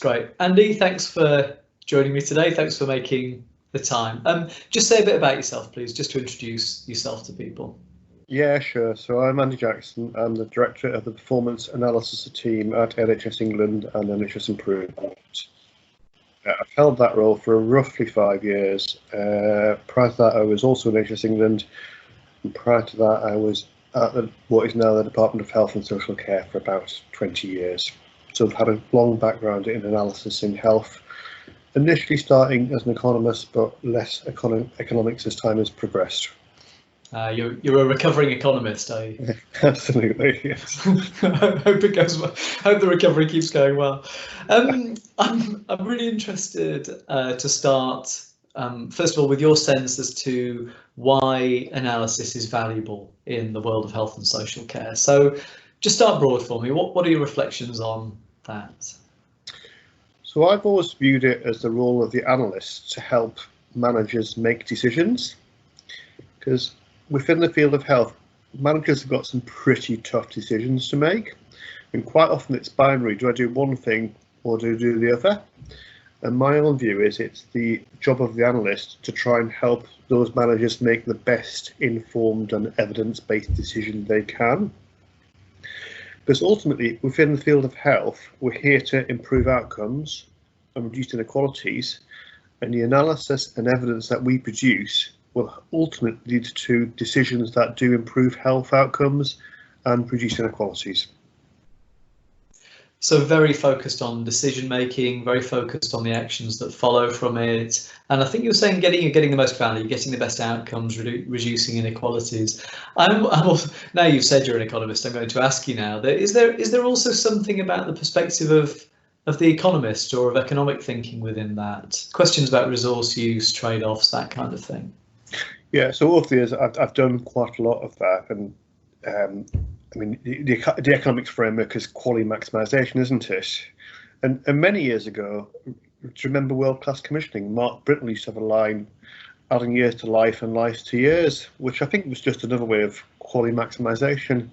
great. Andy, thanks for joining me today. Thanks for making the time. Just say a bit about yourself, please, just to introduce yourself to people. Yeah, sure. So I'm Andy Jackson. I'm the Director of the Performance Analysis team at NHS England and NHS Improvement. I've held that role for roughly 5 years. Prior to that, I was also in NHS England. And prior to that, I was at what is now the Department of Health and Social Care for about 20 years. So I've had a long background in analysis in health, initially starting as an economist, but less economics as time has progressed. You're a recovering economist, are you? Absolutely, yes. Hope it goes well. Hope the recovery keeps going well. I'm really interested to start, first of all, with your sense as to why analysis is valuable in the world of health and social care. So just start broad for me. What are your reflections on that? So I've always viewed it as the role of the analyst to help managers make decisions, because within the field of health, managers have got some pretty tough decisions to make, and quite often it's binary. Do I do one thing or do I do the other? And my own view is it's the job of the analyst to try and help those managers make the best informed and evidence-based decision they can. Because ultimately, within the field of health, we're here to improve outcomes and reduce inequalities, and the analysis and evidence that we produce will ultimately lead to decisions that do improve health outcomes and reduce inequalities. So very focused on decision making, very focused on the actions that follow from it. And I think you're saying getting the most value, getting the best outcomes, reducing inequalities. I'm also, now you've said you're an economist, I'm going to ask you now, is there also something about the perspective of the economist or of economic thinking within that? Questions about resource use, trade-offs, that kind of thing. Yeah, so over the years, I've done quite a lot of that, and I mean, the economics framework is quality maximisation, isn't it? And many years ago, do you remember world-class commissioning? Mark Brittle used to have a line, adding years to life and life to years, which I think was just another way of quality maximisation.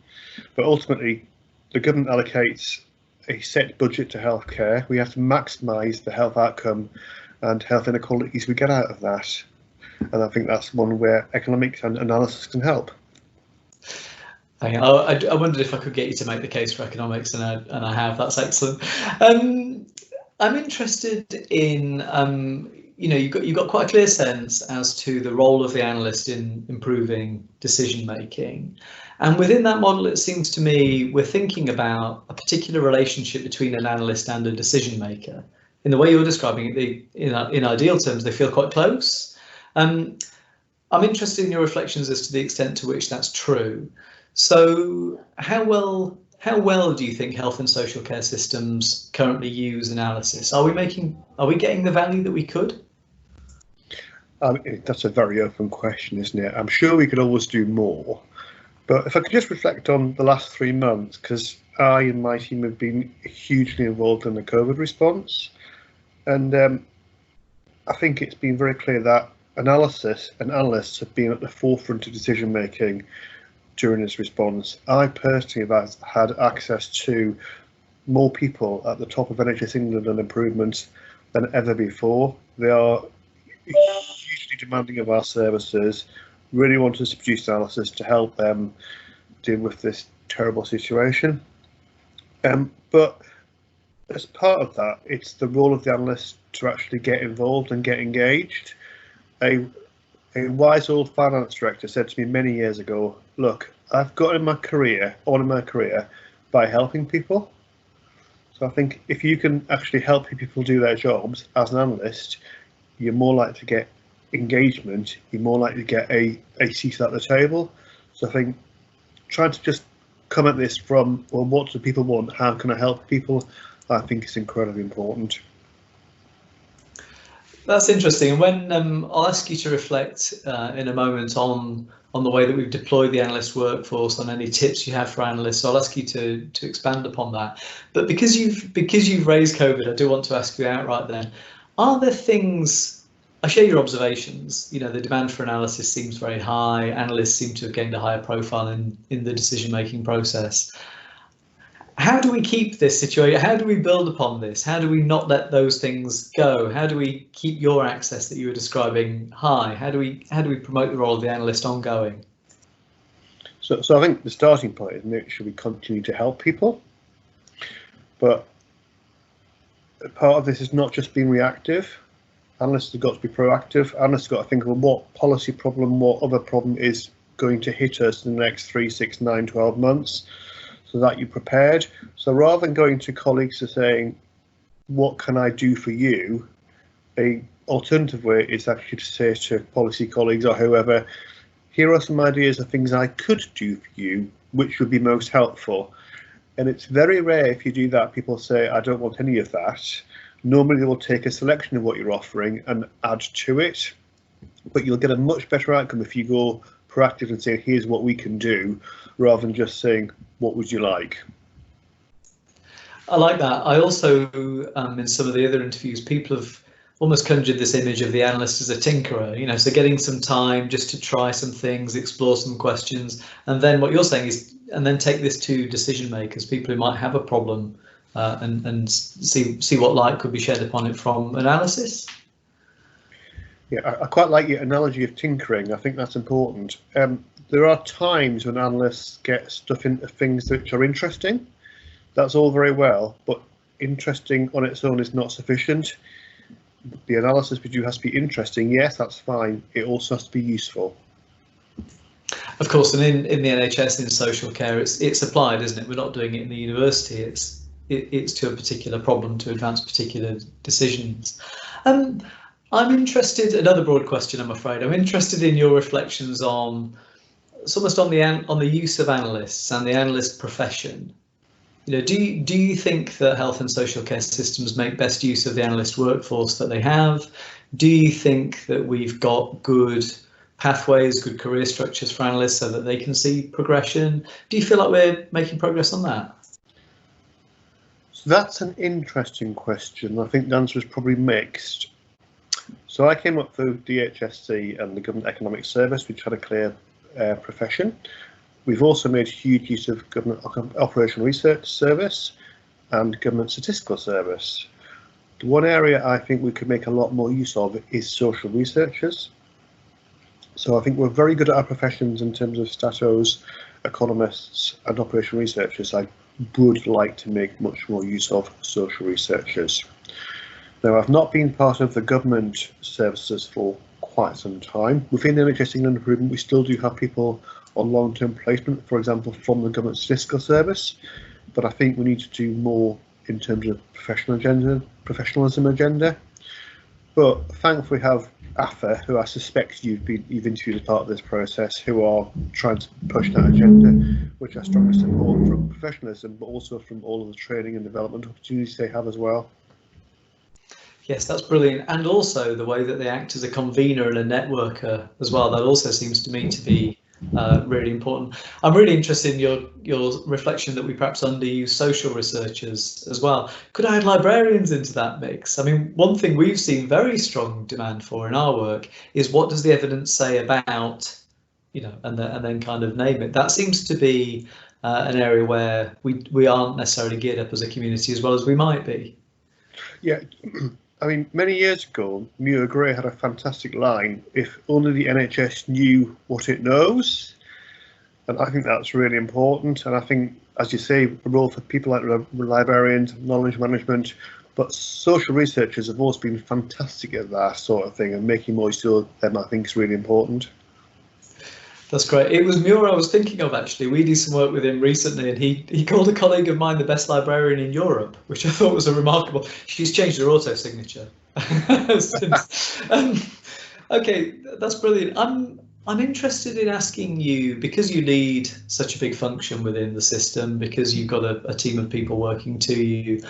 But ultimately, the government allocates a set budget to healthcare. We have to maximise the health outcome and health inequalities we get out of that. And I think that's one where economics and analysis can help. I wondered if I could get you to make the case for economics, and I have. That's excellent. I'm interested in, you've got quite a clear sense as to the role of the analyst in improving decision making. And within that model, it seems to me we're thinking about a particular relationship between an analyst and a decision maker. In the way you're describing it, in ideal terms, they feel quite close. I'm interested in your reflections as to the extent to which that's true. So how well do you think health and social care systems currently use analysis? Are we getting the value that we could? That's a very open question, isn't it? I'm sure we could always do more. But if I could just reflect on the last 3 months, because I and my team have been hugely involved in the COVID response. And I think it's been very clear that analysis and analysts have been at the forefront of decision making during this response. I personally have had access to more people at the top of NHS England and Improvement than ever before. They are hugely demanding of our services, really want us to produce analysis to help them deal with this terrible situation. But as part of that, it's the role of the analyst to actually get involved and get engaged. A wise old finance director said to me many years ago, look, I've got on in my career by helping people. So I think if you can actually help people do their jobs as an analyst, you're more likely to get engagement, you're more likely to get a seat at the table. So I think trying to just come at this from, well, what do people want? How can I help people? I think it's incredibly important. That's interesting. And when I'll ask you to reflect in a moment on the way that we've deployed the analyst workforce, on any tips you have for analysts, so I'll ask you to expand upon that. But because you've raised COVID, I do want to ask you outright then, are there things, I share your observations, the demand for analysis seems very high, analysts seem to have gained a higher profile in the decision-making process. How do we keep this situation? How do we build upon this? How do we not let those things go? How do we keep your access that you were describing high? How do we promote the role of the analyst ongoing? So I think the starting point is, it should we continue to help people, but part of this is not just being reactive. Analysts have got to be proactive. Analysts have got to think of what policy problem, what other problem is going to hit us in the next 3, 6, 9, 12 months, so that you're prepared. So rather than going to colleagues and saying, what can I do for you? A alternative way is actually to say to policy colleagues or whoever, here are some ideas of things I could do for you, which would be most helpful. And it's very rare if you do that, people say, I don't want any of that. Normally they will take a selection of what you're offering and add to it, but you'll get a much better outcome if you go proactive and say, here's what we can do, rather than just saying, what would you like? I like that. I also, in some of the other interviews, people have almost conjured this image of the analyst as a tinkerer, you know, so getting some time just to try some things, explore some questions, and then what you're saying is, and then take this to decision makers, people who might have a problem, and see what light could be shed upon it from analysis. Yeah, I quite like your analogy of tinkering. I think that's important. There are times when analysts get stuff into things which are interesting. That's all very well, but interesting on its own is not sufficient. The analysis we do has to be interesting. Yes, that's fine. It also has to be useful. Of course, and in the NHS, in social care, it's applied, isn't it? We're not doing it in the university. It's to a particular problem to advance particular decisions. I'm interested. Another broad question, I'm afraid. I'm interested in your reflections on, it's almost on the use of analysts and the analyst profession. You know, do you think that health and social care systems make best use of the analyst workforce that they have? Do you think that we've got good pathways, good career structures for analysts so that they can see progression? Do you feel like we're making progress on that? So that's an interesting question. I think the answer is probably mixed. So I came up through DHSC and the Government Economic Service, which had a clear profession. We've also made huge use of Government Operational Research Service and Government Statistical Service. The one area I think we could make a lot more use of is social researchers. So I think we're very good at our professions in terms of statos, economists and operational researchers. I would like to make much more use of social researchers. Now, I've not been part of the government services for quite some time. Within the NHS England Improvement, we still do have people on long-term placement, for example, from the Government Statistical Service, but I think we need to do more in terms of professionalism agenda. But thankfully we have AFA, who I suspect you've interviewed as part of this process, who are trying to push that agenda, which I strongly support, from professionalism, but also from all of the training and development opportunities they have as well. Yes, that's brilliant. And also the way that they act as a convener and a networker as well. That also seems to me to be really important. I'm really interested in your reflection that we perhaps underuse social researchers as well. Could I add librarians into that mix? I mean, one thing we've seen very strong demand for in our work is what does the evidence say about, you know, and then kind of name it. That seems to be an area where we aren't necessarily geared up as a community as well as we might be. Yeah. I mean, many years ago, Muir Gray had a fantastic line, if only the NHS knew what it knows. And I think that's really important. And I think, as you say, a role for people like librarians, knowledge management, but social researchers have always been fantastic at that sort of thing, and making more use of them, I think, is really important. That's great. It was Muir I was thinking of, actually. We did some work with him recently, and he called a colleague of mine the best librarian in Europe, which I thought was a remarkable. She's changed her auto signature since. Okay, that's brilliant. I'm interested in asking you, because you lead such a big function within the system, because you've got a team of people working to you.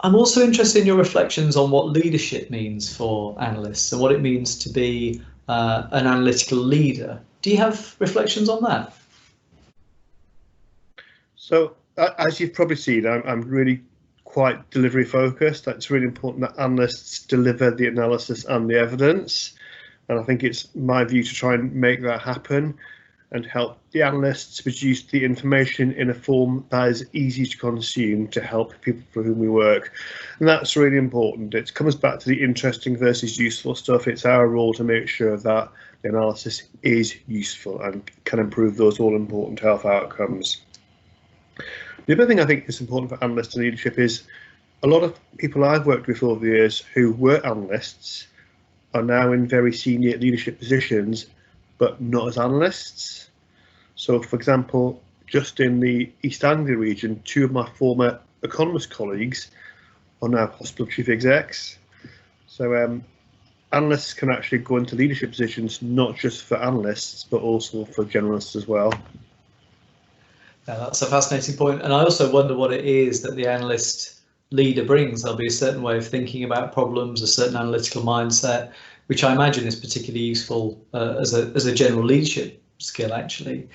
I'm also interested in your reflections on what leadership means for analysts and what it means to be an analytical leader. Do you have reflections on that? So, as you've probably seen, I'm really quite delivery focused. It's really important that analysts deliver the analysis and the evidence. And I think it's my view to try and make that happen. and help the analysts produce the information in a form that is easy to consume to help people for whom we work. And that's really important. It comes back to the interesting versus useful stuff. It's our role to make sure that the analysis is useful and can improve those all important health outcomes. The other thing I think is important for analysts and leadership is a lot of people I've worked with over the years who were analysts are now in very senior leadership positions, but not as analysts. So, for example, just in the East Anglia region, 2 of my former economist colleagues are now hospital chief execs. So analysts can actually go into leadership positions, not just for analysts, but also for generalists as well. Yeah, that's a fascinating point. And I also wonder what it is that the analyst leader brings. There'll be a certain way of thinking about problems, a certain analytical mindset, which I imagine is particularly useful as a general leadership skill, actually.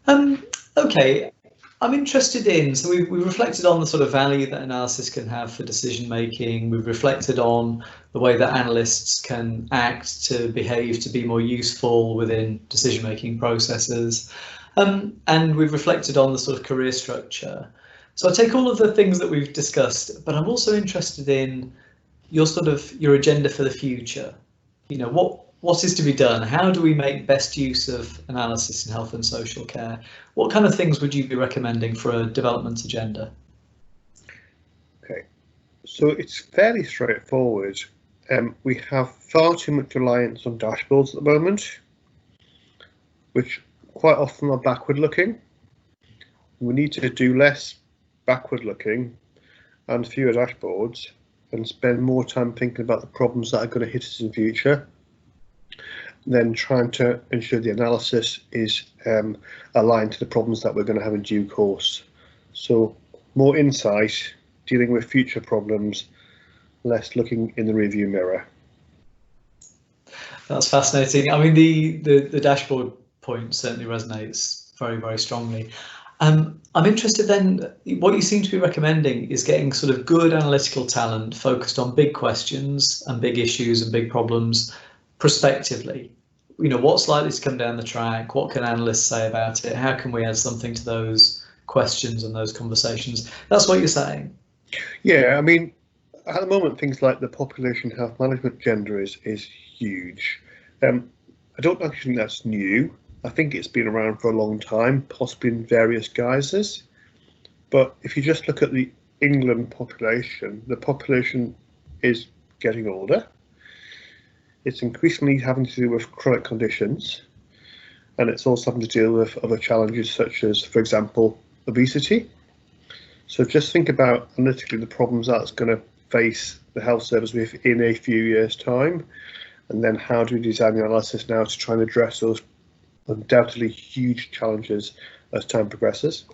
Okay, I'm interested in, so we've reflected on the sort of value that analysis can have for decision making. We've reflected on the way that analysts can act to behave to be more useful within decision making processes. And we've reflected on the sort of career structure. So I take all of the things that we've discussed, but I'm also interested in your agenda for the future. You know, what is to be done? How do we make best use of analysis in health and social care? What kind of things would you be recommending for a development agenda? Okay, so it's fairly straightforward. We have far too much reliance on dashboards at the moment, which quite often are backward looking. We need to do less backward looking and fewer dashboards and spend more time thinking about the problems that are going to hit us in future, then trying to ensure the analysis is aligned to the problems that we're going to have in due course. So more insight, dealing with future problems, less looking in the rearview mirror. That's fascinating. I mean, the dashboard point certainly resonates very, very strongly. I'm interested then, what you seem to be recommending is getting sort of good analytical talent focused on big questions and big issues and big problems prospectively. You know, what's likely to come down the track? What can analysts say about it? How can we add something to those questions and those conversations? That's what you're saying. Yeah, I mean, at the moment, things like the population health management agenda is huge. I don't actually think that's new. I think it's been around for a long time, possibly in various guises. But if you just look at the England population, the population is getting older. It's increasingly having to do with chronic conditions, and it's also having to deal with other challenges such as, for example, obesity. So just think about analytically the problems that's going to face the health service within a few years' time, and then how do we design the analysis now to try and address those undoubtedly huge challenges as time progresses.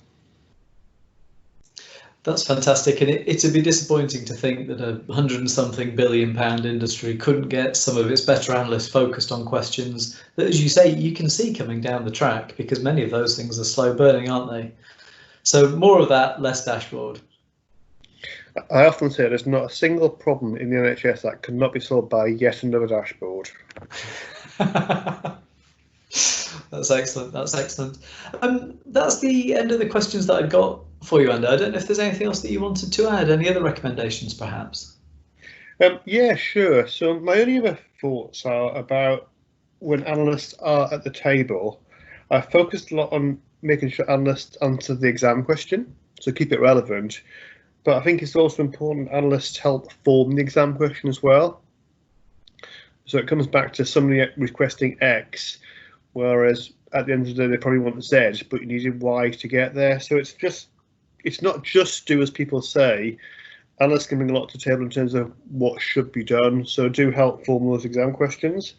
That's fantastic, and it'd be disappointing to think that £100 and something billion industry couldn't get some of its better analysts focused on questions that, as you say, you can see coming down the track, because many of those things are slow burning, aren't they? So more of that, less dashboard. I often say there's not a single problem in the NHS that cannot be solved by yet another dashboard. That's excellent. That's excellent. That's the end of the questions that I've got for you, Andy. I don't know if there's anything else that you wanted to add. Any other recommendations, perhaps? Yeah, sure. So my only other thoughts are about when analysts are at the table. I focused a lot on making sure analysts answer the exam question, so keep it relevant. But I think it's also important analysts help form the exam question as well. So it comes back to somebody requesting X, whereas at the end of the day they probably want Z, but you needed Y to get there. So it's not just do as people say. Analysts can bring a lot to the table in terms of what should be done. So do help form those exam questions.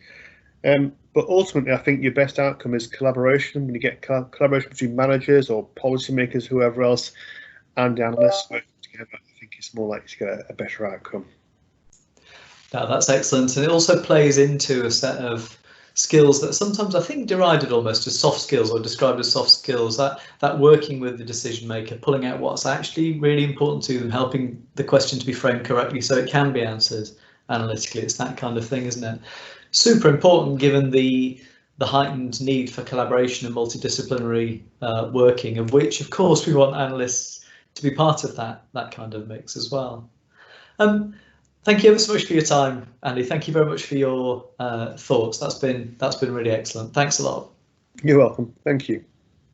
But ultimately, I think your best outcome is collaboration. When you get collaboration between managers or policymakers, whoever else, and analysts working together, I think it's more likely to get a better outcome. No, that's excellent. And it also plays into a set of skills that sometimes I think derided almost as soft skills or described as soft skills, that working with the decision maker, pulling out what's actually really important to them, helping the question to be framed correctly so it can be answered analytically. It's that kind of thing, isn't it? Super important given the the heightened need for collaboration and multidisciplinary working, of which, of course, we want analysts to be part of that kind of mix as well. Thank you ever so much for your time, Andy. Thank you very much for your thoughts. That's been really excellent. Thanks a lot. You're welcome. Thank you.